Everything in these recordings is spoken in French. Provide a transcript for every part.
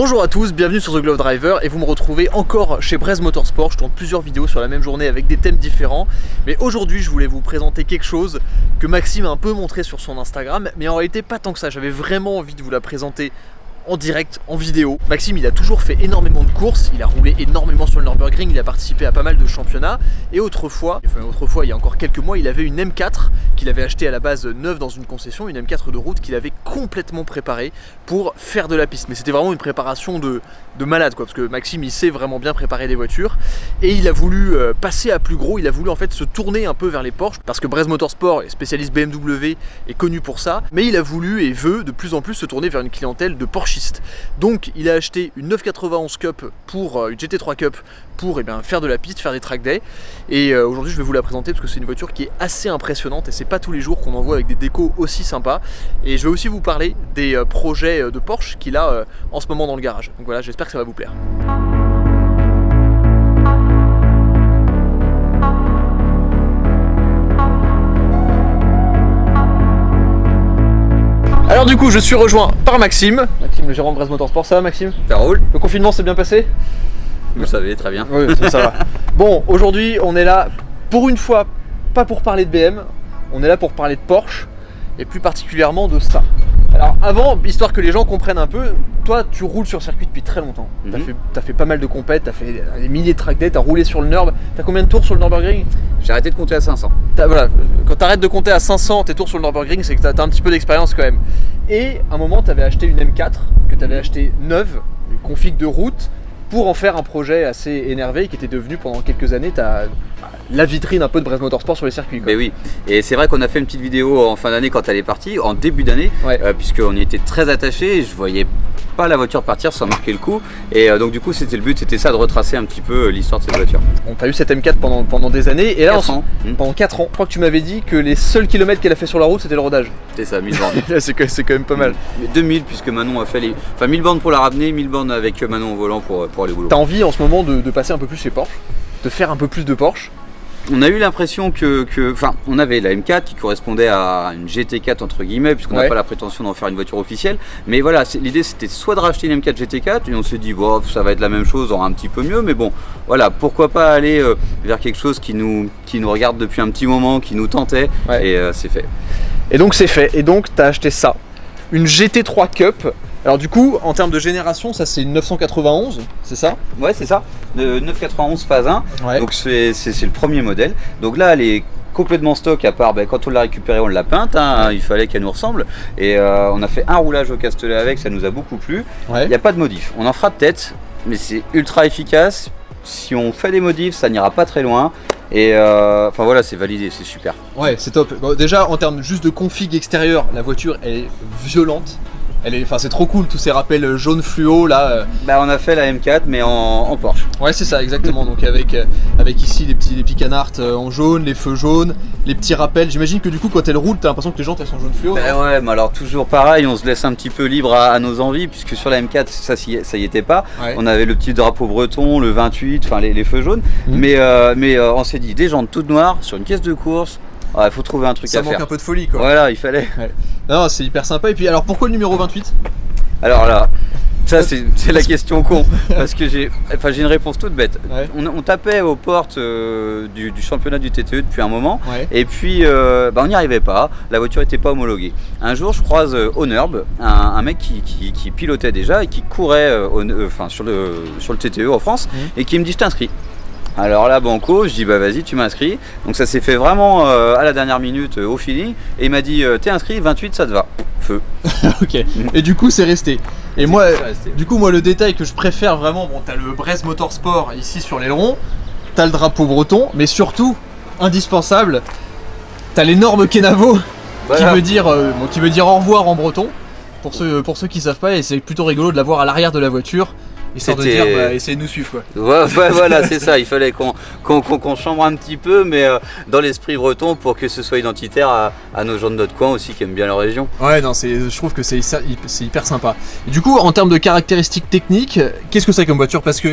Bonjour à tous, bienvenue sur The Glove Driver et vous me retrouvez encore chez Brez Motorsport. Je tourne plusieurs vidéos sur la même journée avec des thèmes différents. Mais aujourd'hui je voulais vous présenter quelque chose que Maxime a un peu montré sur son Instagram, mais en réalité pas tant que ça. J'avais vraiment envie de vous la présenter en direct, en vidéo. Maxime il a toujours fait énormément de courses, il a roulé énormément sur le Nürburgring, il a participé à pas mal de championnats et autrefois il y a encore quelques mois il avait une M4 qu'il avait acheté à la base neuve dans une concession, une M4 de route qu'il avait complètement préparée pour faire de la piste. Mais c'était vraiment une préparation de malade quoi, parce que Maxime il sait vraiment bien préparer des voitures et il a voulu passer à plus gros, il a voulu en fait se tourner un peu vers les Porsche parce que Brez Motorsport est spécialiste BMW, est connu pour ça, mais il a voulu et veut de plus en plus se tourner vers une clientèle de Porsche. Donc il a acheté une 991 Cup pour une GT3 Cup pour faire de la piste, faire des track days. Et aujourd'hui je vais vous la présenter parce que c'est une voiture qui est assez impressionnante et c'est pas tous les jours qu'on en voit avec des décos aussi sympas. Et je vais aussi vous parler des projets de Porsche qu'il a en ce moment dans le garage. Donc voilà, j'espère que ça va vous plaire. Alors du coup je suis rejoint par Maxime, le gérant de Brez Motorsport. Ça va Maxime? Ça roule. Le confinement s'est bien passé? Vous le savez très bien. Oui, ça va. Bon, aujourd'hui on est là pour une fois, pas pour parler de BM, on est là pour parler de Porsche et plus particulièrement de ça. Alors avant, histoire que les gens comprennent un peu, toi tu roules sur circuit depuis très longtemps. T'as fait pas mal de compètes, t'as fait des milliers de track days, t'as roulé sur le Nürb. T'as combien de tours sur le Nürburgring? J'ai arrêté de compter à 500. Voilà, quand t'arrêtes de compter à 500 tes tours sur le Nürburgring, c'est que t'as un petit peu d'expérience quand même. Et à un moment t'avais acheté une M4 que t'avais acheté neuve, une config de route, pour en faire un projet assez énervé qui était devenu pendant quelques années la vitrine un peu de Brez Motorsport sur les circuits. Mais oui, et c'est vrai qu'on a fait une petite vidéo en fin d'année quand elle est partie, en début d'année, puisqu'on y était très attachés et je voyais pas la voiture partir sans marquer le coup. Et donc du coup c'était le but, c'était ça, de retracer un petit peu l'histoire de cette voiture. On t'a eu cette M4 pendant des années et là 4 ans. Pendant 4 ans, je crois que tu m'avais dit que les seuls kilomètres qu'elle a fait sur la route c'était le rodage. C'est ça, 1000 bornes. c'est quand même pas mal. 2000 puisque Manon a fait 1000 bornes pour la ramener, 1000 bornes avec Manon au volant pour aller au boulot. T'as envie en ce moment de passer un peu plus chez Porsche, de faire un peu plus de Porsche? On a eu l'impression on avait la M4 qui correspondait à une GT4 entre guillemets, puisqu'on n'a pas la prétention d'en faire une voiture officielle. Mais voilà, l'idée c'était soit de racheter une M4 GT4 et on s'est dit bon, ça va être la même chose, un petit peu mieux, mais bon, voilà, pourquoi pas aller vers quelque chose qui nous regarde depuis un petit moment, qui nous tentait, et c'est fait. Et donc c'est fait, et donc t'as acheté ça, une GT3 Cup. Alors du coup, en termes de génération, ça c'est une 991, c'est ça? Ouais, c'est ça, de 991 phase 1, donc c'est le premier modèle. Donc là, elle est complètement stock, à part quand on l'a récupérée, on l'a peinte, il fallait qu'elle nous ressemble. Et on a fait un roulage au Castellet avec, ça nous a beaucoup plu. Il n'y a pas de modif, on en fera peut-être, mais c'est ultra efficace. Si on fait des modifs, ça n'ira pas très loin. Et enfin voilà, c'est validé, c'est super. Ouais, c'est top. Bon, déjà en termes juste de config extérieur, la voiture elle est violente. C'est trop cool, tous ces rappels jaune fluo là. On a fait la M4 mais en Porsche. Ouais, c'est ça, exactement. Donc avec ici les petits canards en jaune, les feux jaunes, les petits rappels. J'imagine que du coup quand elle roule, t'as l'impression que les jantes elles sont jaune fluo. Ouais, mais alors toujours pareil, on se laisse un petit peu libre à nos envies, puisque sur la M4 ça y était pas. On avait le petit drapeau breton, le 28, enfin les feux jaunes. Mais on s'est dit des jantes toutes noires sur une caisse de course. Il faut trouver un truc à faire. Ça manque un peu de folie quoi. Voilà, il fallait. Non, c'est hyper sympa. Et puis alors pourquoi le numéro 28? Alors là, ça c'est la question con. Parce que j'ai une réponse toute bête. On tapait aux portes du championnat du TTE depuis un moment. Et puis on n'y arrivait pas. La voiture n'était pas homologuée. Un jour je croise au Nürb un mec qui pilotait déjà et qui courait sur le TTE en France et qui me dit je t'inscris. Alors là banco, je dis bah vas-y tu m'inscris. Donc ça s'est fait vraiment à la dernière minute au feeling. Et il m'a dit t'es inscrit, 28 ça te va. Feu. Ok. Et du coup c'est resté. Et moi, le détail que je préfère vraiment, t'as le Brez Motorsport ici sur l'aileron, t'as le drapeau breton, mais surtout, indispensable, t'as l'énorme Kenavo qui veut dire au revoir en breton. Pour ceux qui savent pas, et c'est plutôt rigolo de l'avoir à l'arrière de la voiture. Histoire de dire, essayez de nous suivre quoi. Voilà, c'est ça, il fallait qu'on chambre un petit peu, mais dans l'esprit breton pour que ce soit identitaire à nos gens de notre coin aussi qui aiment bien leur région. Ouais, non, je trouve que c'est hyper sympa. Et du coup, en termes de caractéristiques techniques, qu'est-ce que c'est comme voiture? Parce que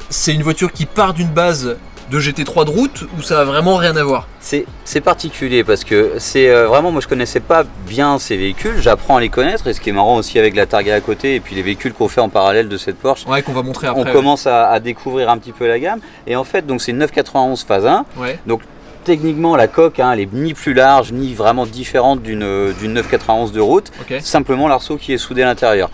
c'est une voiture qui part d'une base de GT3 de route ou ça a vraiment rien à voir? C'est particulier parce que c'est vraiment, moi je connaissais pas bien ces véhicules, j'apprends à les connaître et ce qui est marrant aussi avec la Targa à côté et puis les véhicules qu'on fait en parallèle de cette Porsche, qu'on va montrer après. On commence à découvrir un petit peu la gamme et en fait donc c'est une 991 phase 1, donc techniquement la coque elle est ni plus large ni vraiment différente d'une 991 de route, simplement l'arceau qui est soudé à l'intérieur.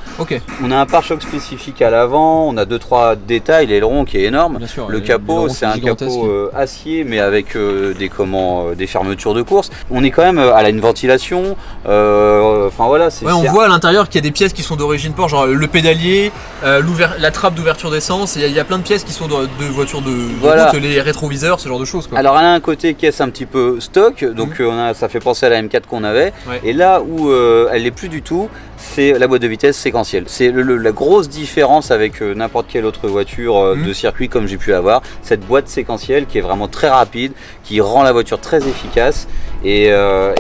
On a un pare-choc spécifique à l'avant, on a 2-3 détails, l'aileron qui est énorme, le capot c'est un capot acier mais avec des fermetures de course. On est quand même à une ventilation, enfin voilà. On voit à l'intérieur qu'il y a des pièces qui sont d'origine Porsche, genre le pédalier, la trappe d'ouverture d'essence, il y a plein de pièces qui sont de voitures de route, les rétroviseurs, ce genre de choses quoi. Alors elle a un côté caisse un petit peu stock, donc ça fait penser à la M4 qu'on avait, et là où elle n'est plus du tout, c'est la boîte de vitesse séquentielle. C'est la grosse différence avec n'importe quelle autre voiture de circuit comme j'ai pu avoir, cette boîte séquentielle qui est vraiment très rapide, qui rend la voiture très efficace, et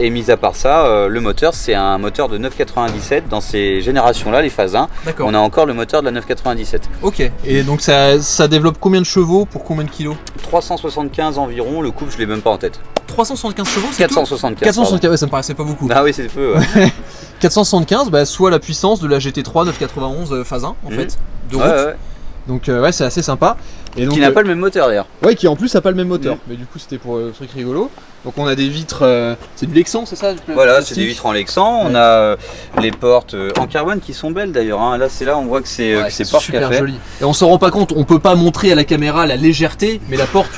mis à part ça, le moteur c'est un moteur de 997 dans ces générations là, les phases 1, on a encore le moteur de la 997. Et donc ça développe combien de chevaux pour combien de kilos? 375 environ, le couple je l'ai même pas en tête. 375 chevaux, c'est 475. 475, ça me paraissait pas beaucoup. Ah oui, c'est peu. 475, soit la puissance de la GT3 991 phase 1 en fait, de route. Donc c'est assez sympa. Et donc, qui n'a pas le même moteur d'ailleurs. Qui en plus n'a pas le même moteur. Mais du coup c'était pour le truc rigolo. Donc on a des vitres, c'est du Lexan, c'est ça? Voilà, c'est des vitres en Lexan. On a les portes en carbone qui sont belles d'ailleurs. Là on voit que c'est Porsche qui a fait. Joli. Et on s'en rend pas compte, on peut pas montrer à la caméra la légèreté, mais la porte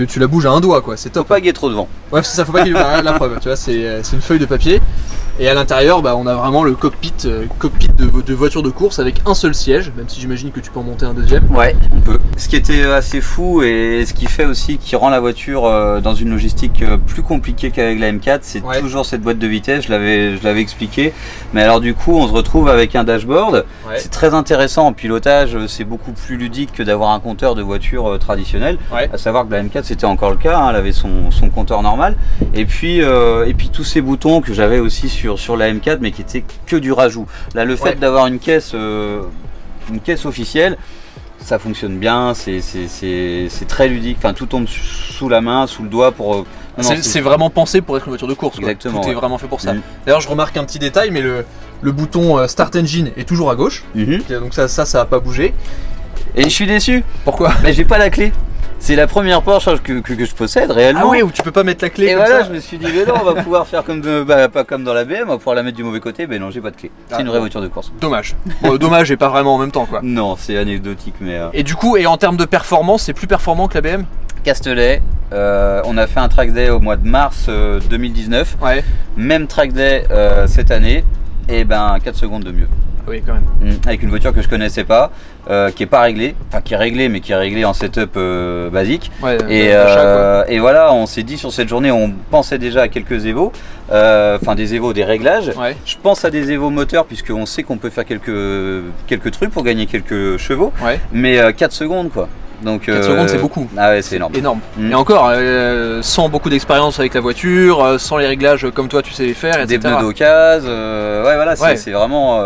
tu la bouges à un doigt quoi, c'est top. Faut pas qu'il y ait trop de vent. C'est ça, faut pas qu'il y ait la preuve, tu vois, c'est une feuille de papier. Et à l'intérieur, on a vraiment le cockpit de voiture de course avec un seul siège, même si j'imagine que tu peux en monter un deuxième. Ouais, on peut. Ce qui était assez fou et ce qui fait aussi qui rend la voiture dans une logistique plus compliquée qu'avec la M4, c'est toujours cette boîte de vitesse, je l'avais expliqué. Mais alors du coup, on se retrouve avec un dashboard. C'est très intéressant en pilotage, c'est beaucoup plus ludique que d'avoir un compteur de voiture traditionnel. À savoir que la M4 c'était encore le cas, elle avait son compteur normal. Et puis tous ces boutons que j'avais aussi sur la M4 mais qui était que du rajout. Là le fait d'avoir une caisse officielle, ça fonctionne bien, c'est très ludique, enfin tout tombe sous la main, sous le doigt pour... c'est vraiment pensé pour être une voiture de course. Exactement. Tout est vraiment fait pour ça. D'ailleurs je remarque un petit détail, mais le bouton Start Engine est toujours à gauche, donc ça va pas bouger. Et je suis déçu. Pourquoi? J'ai pas la clé. C'est la première Porsche que je possède réellement. Où tu peux pas mettre la clé. Et comme voilà, ça. Je me suis dit, mais non, on va pouvoir faire pas comme dans la BM, on va pouvoir la mettre du mauvais côté. Mais non, j'ai pas de clé. C'est une vraie voiture de course. Dommage. Dommage et pas vraiment en même temps quoi. Non, c'est anecdotique, mais. Et du coup, en termes de performance, c'est plus performant que la BM? Castellet, on a fait un track day au mois de mars 2019. Même track day cette année, et 4 secondes de mieux. Oui, quand même. Avec une voiture que je connaissais pas, qui est pas réglée, enfin qui est réglée mais qui est réglée en setup basique. Et voilà, on s'est dit sur cette journée, on pensait déjà à quelques évos, des réglages. Je pense à des évos moteurs puisqu'on sait qu'on peut faire quelques trucs pour gagner quelques chevaux, mais 4 secondes quoi. Donc, 4 secondes c'est beaucoup. Ah ouais, c'est énorme. Et encore, sans beaucoup d'expérience avec la voiture, sans les réglages comme toi tu sais les faire, etc. Des pneus d'occasion, c'est vraiment...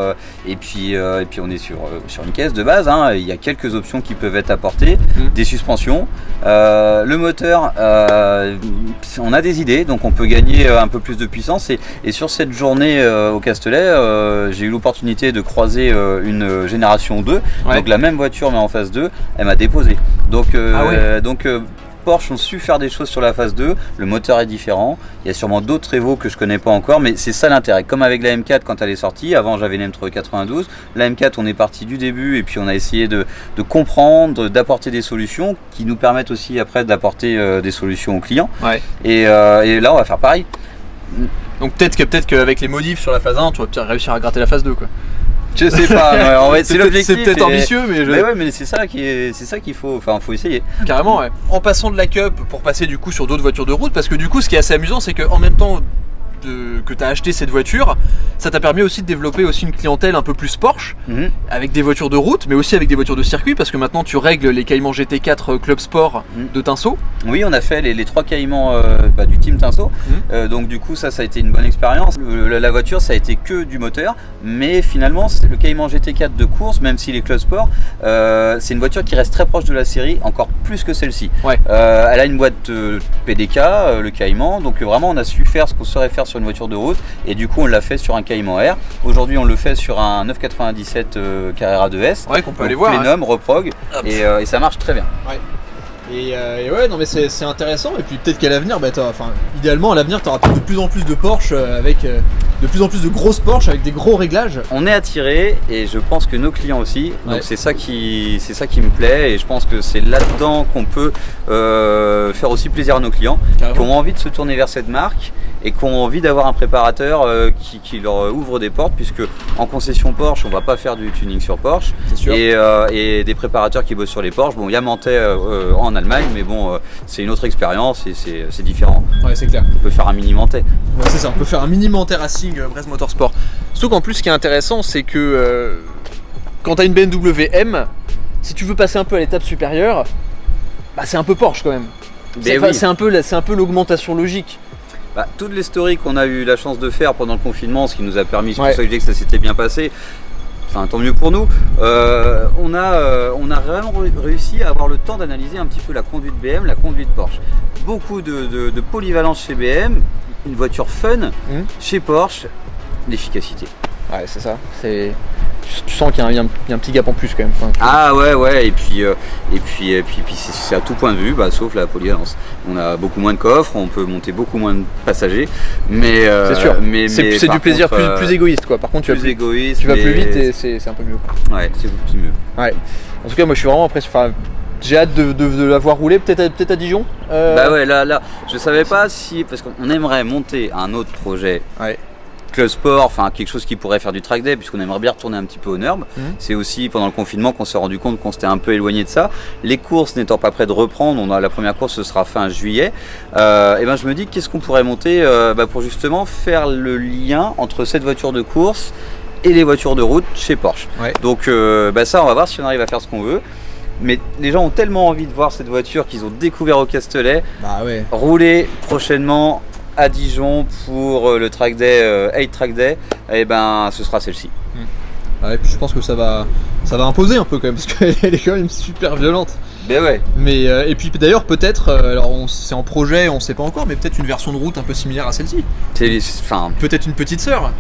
et puis on est sur une caisse de base, il y a quelques options qui peuvent être apportées, des suspensions. Le moteur, on a des idées, donc on peut gagner un peu plus de puissance. Et sur cette journée au Castellet, j'ai eu l'opportunité de croiser une génération 2, donc la même voiture mais en phase 2, elle m'a déposé. Donc Porsche ont su faire des choses sur la phase 2, le moteur est différent, il y a sûrement d'autres Evo que je connais pas encore, mais c'est ça l'intérêt. Comme avec la M4 quand elle est sortie, avant j'avais une M3 92, la M4 on est parti du début et puis on a essayé de comprendre, d'apporter des solutions qui nous permettent aussi après d'apporter des solutions aux clients. Et là on va faire pareil. Donc peut-être qu'avec les modifs sur la phase 1, tu vas peut-être réussir à gratter la phase 2 quoi. Je sais pas, en fait, c'est l'objectif. C'est peut-être ambitieux, mais c'est ça qu'il faut, faut essayer. Carrément, En passant de la Cup pour passer du coup sur d'autres voitures de route, parce que du coup, ce qui est assez amusant, c'est qu'en même temps, que tu as acheté cette voiture, ça t'a permis aussi de développer aussi une clientèle un peu plus Porsche, avec des voitures de route, mais aussi avec des voitures de circuit, parce que maintenant tu règles les Cayman GT4 Club Sport de Tinsault. Oui, on a fait les 3 Caïmans du team Tinsault, donc du coup ça a été une bonne expérience. La voiture, ça a été que du moteur, mais finalement le Cayman GT4 de course, même s'il est Club Sport, c'est une voiture qui reste très proche de la série, encore plus que celle-ci. Ouais. Elle a une boîte PDK, le Cayman, donc vraiment on a su faire ce qu'on saurait faire sur une voiture de route, et du coup on l'a fait sur un Cayman R. Aujourd'hui on le fait sur un 997 Carrera 2S, qu'on peut aller voir, Plenum, reprog, et ça marche très bien. Ouais. Et ouais, non mais c'est intéressant, et puis peut-être qu'à l'avenir, idéalement à l'avenir tu auras de plus en plus de Porsche avec de plus en plus de grosses Porsche avec des gros réglages. On est attiré, et je pense que nos clients aussi, donc c'est ça qui me plaît, et je pense que c'est là-dedans qu'on peut faire aussi plaisir à nos clients, qui ont envie de se tourner vers cette marque et qui ont envie d'avoir un préparateur qui leur ouvre des portes, puisque en concession Porsche on va pas faire du tuning sur Porsche, et des préparateurs qui bossent sur les Porsche. Bon, il y a Mantet en Allemagne, mais bon, c'est une autre expérience et c'est différent. Ouais, c'est clair. On peut faire un mini Mantet. Ouais, c'est ça, on peut faire un mini Mantet Racing Brest Motorsport. Sauf qu'en plus, ce qui est intéressant, c'est que quand tu as une BMW M, si tu veux passer un peu à l'étape supérieure, c'est un peu Porsche quand même. C'est un peu l'augmentation logique. Toutes les stories qu'on a eu la chance de faire pendant le confinement, ce qui nous a permis, c'est pour ça que je dis que ça s'était bien passé. Enfin, tant mieux pour nous. On a vraiment réussi à avoir le temps d'analyser un petit peu la conduite BM, la conduite Porsche. Beaucoup de polyvalence chez BM, une voiture fun chez Porsche, l'efficacité. Ouais, c'est ça. Tu sens qu'il y a un petit gap en plus quand même. Et puis c'est à tout point de vue, sauf la polyvalence. On a beaucoup moins de coffres, on peut monter beaucoup moins de passagers, mais c'est sûr. C'est du plaisir plus égoïste quoi. Par contre, tu vas plus vite et c'est un peu mieux. Ouais, c'est beaucoup plus mieux. Ouais. En tout cas, moi je suis vraiment impressionné. J'ai hâte de la voir rouler, peut-être à Dijon. Là, je savais pas si, parce qu'on aimerait monter un autre projet. Club Sport, enfin quelque chose qui pourrait faire du track day, puisqu'on aimerait bien retourner un petit peu aux normes. C'est aussi pendant le confinement qu'on s'est rendu compte qu'on s'était un peu éloigné de ça. Les courses n'étant pas près de reprendre, la première course ce sera fin juillet. Je me dis qu'est-ce qu'on pourrait monter pour justement faire le lien entre cette voiture de course et les voitures de route chez Porsche. Donc ça, on va voir si on arrive à faire ce qu'on veut. Mais les gens ont tellement envie de voir cette voiture qu'ils ont découvert au Castellet. Rouler prochainement à Dijon pour le track day, 8 track day, ce sera celle-ci. Et puis je pense que ça va imposer un peu quand même, parce qu'elle est quand même super violente. Mais et puis d'ailleurs peut-être, c'est en projet, on sait pas encore, mais peut-être une version de route un peu similaire à celle-ci. Peut-être une petite sœur.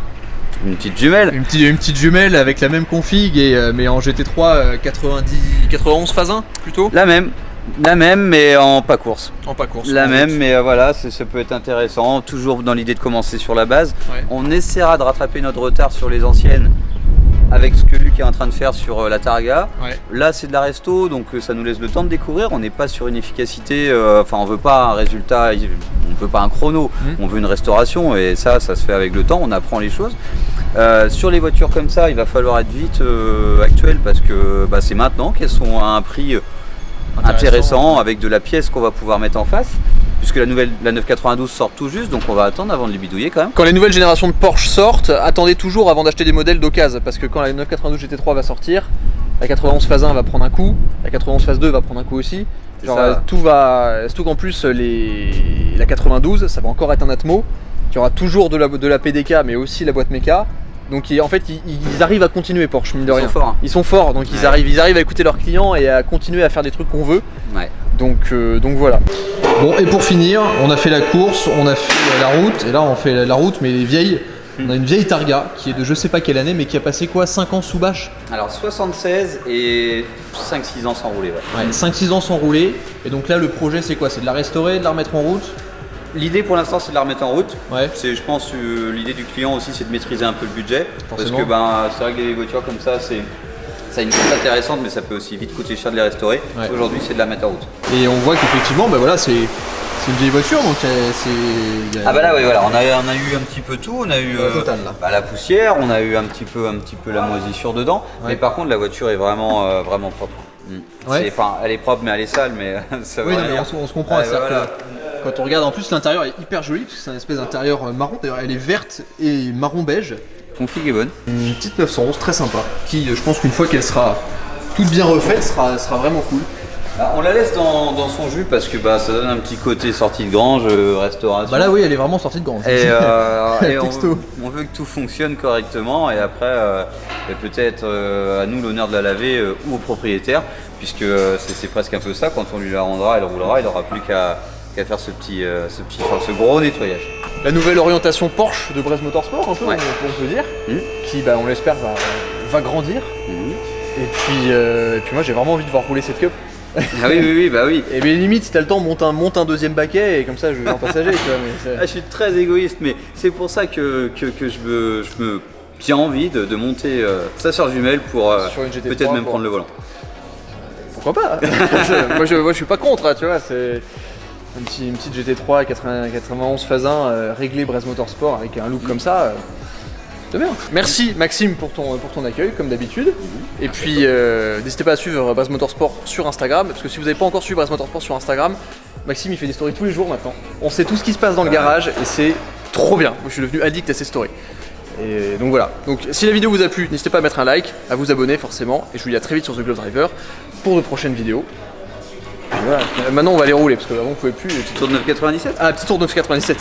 Une petite jumelle. Une petite jumelle avec la même config, mais en GT3 91 phase 1 plutôt. La même, mais en pas course. La même, mais ça peut être intéressant, toujours dans l'idée de commencer sur la base. On essaiera de rattraper notre retard sur les anciennes avec ce que Luc est en train de faire sur la Targa. Là c'est de la resto, donc ça nous laisse le temps de découvrir. On n'est pas sur une efficacité, on veut pas un résultat, on veut pas un chrono, on veut une restauration, et ça se fait avec le temps, on apprend les choses. Sur les voitures comme ça, il va falloir être vite actuel, parce que c'est maintenant qu'elles sont à un prix intéressant, avec de la pièce qu'on va pouvoir mettre en face, puisque la 992 sort tout juste, donc on va attendre avant de les bidouiller quand même. Quand les nouvelles générations de Porsche sortent, attendez toujours avant d'acheter des modèles d'occasion, parce que quand la 992 GT3 va sortir, la 91 phase 1 va prendre un coup, la 91 phase 2 va prendre un coup aussi. Surtout qu'en plus la 92 ça va encore être un Atmo, qui aura toujours de la PDK mais aussi la boîte méca. Donc en fait ils arrivent à continuer Porsche, mine de rien. Ils sont forts, donc ils arrivent à écouter leurs clients et à continuer à faire des trucs qu'on veut. Donc voilà. Bon, et pour finir, on a fait la course, on a fait la route, et là on fait la route mais vieille. On a une vieille Targa qui est de je sais pas quelle année, mais qui a passé 5 ans sous bâche. Alors 76 et 5-6 ans sans rouler. 5-6 ans sans rouler. Et donc là le projet c'est quoi? C'est de la restaurer, de la remettre en route? L'idée pour l'instant c'est de la remettre en route. Je pense que l'idée du client aussi c'est de maîtriser un peu le budget. Forcément. Parce que c'est vrai que les voitures comme ça ça a une coûte intéressante, mais ça peut aussi vite coûter cher de les restaurer. Aujourd'hui c'est de la mettre en route. Et on voit qu'effectivement c'est une vieille voiture, donc on a eu un petit peu tout, on a eu la poussière, on a eu un petit peu la moisissure dedans, mais par contre la voiture est vraiment propre. Elle est propre mais elle est sale, mais ça va. On se comprend. Quand on regarde, en plus l'intérieur est hyper joli parce que c'est un espèce d'intérieur marron. D'ailleurs, elle est verte et marron beige. Config est bonne. Une petite 911 très sympa qui, je pense qu'une fois qu'elle sera toute bien refaite, sera vraiment cool. On la laisse dans son jus parce que ça donne un petit côté sortie de grange, restauration. Bah là oui, elle est vraiment sortie de grange. Et on veut que tout fonctionne correctement et après peut-être à nous l'honneur de la laver ou au propriétaire, puisque c'est presque un peu ça, quand on lui la rendra, elle roulera, il n'aura plus qu'à faire ce gros nettoyage. La nouvelle orientation Porsche de Brest Motorsport, un peu, ouais. on peut dire, qui on l'espère va grandir. Et puis moi j'ai vraiment envie de voir rouler cette Cup. Ah oui. Et mais limite si t'as le temps monte un deuxième baquet et comme ça je vais en passager, tu vois. Je suis très égoïste, mais c'est pour ça que j'ai envie de monter ça sur jumelle pour peut-être même prendre le volant. Pourquoi pas. moi je suis pas contre, tu vois, c'est une petite GT3 91 phase 1 réglée Brest Motorsport avec un look comme ça. C'est bien. Merci Maxime pour ton accueil comme d'habitude. Et puis n'hésitez pas à suivre Brest Motorsport sur Instagram, parce que si vous n'avez pas encore suivi Brest Motorsport sur Instagram, Maxime il fait des stories tous les jours maintenant. On sait tout ce qui se passe dans le garage et c'est trop bien. Moi je suis devenu addict à ces stories. Et donc voilà. Donc si la vidéo vous a plu, n'hésitez pas à mettre un like, à vous abonner forcément. Et je vous dis à très vite sur The Glove Driver pour de prochaines vidéos. Et voilà. Maintenant on va les rouler parce qu'avant on pouvait plus. Petit tour de 9,97. Ah, petit tour de 9,97.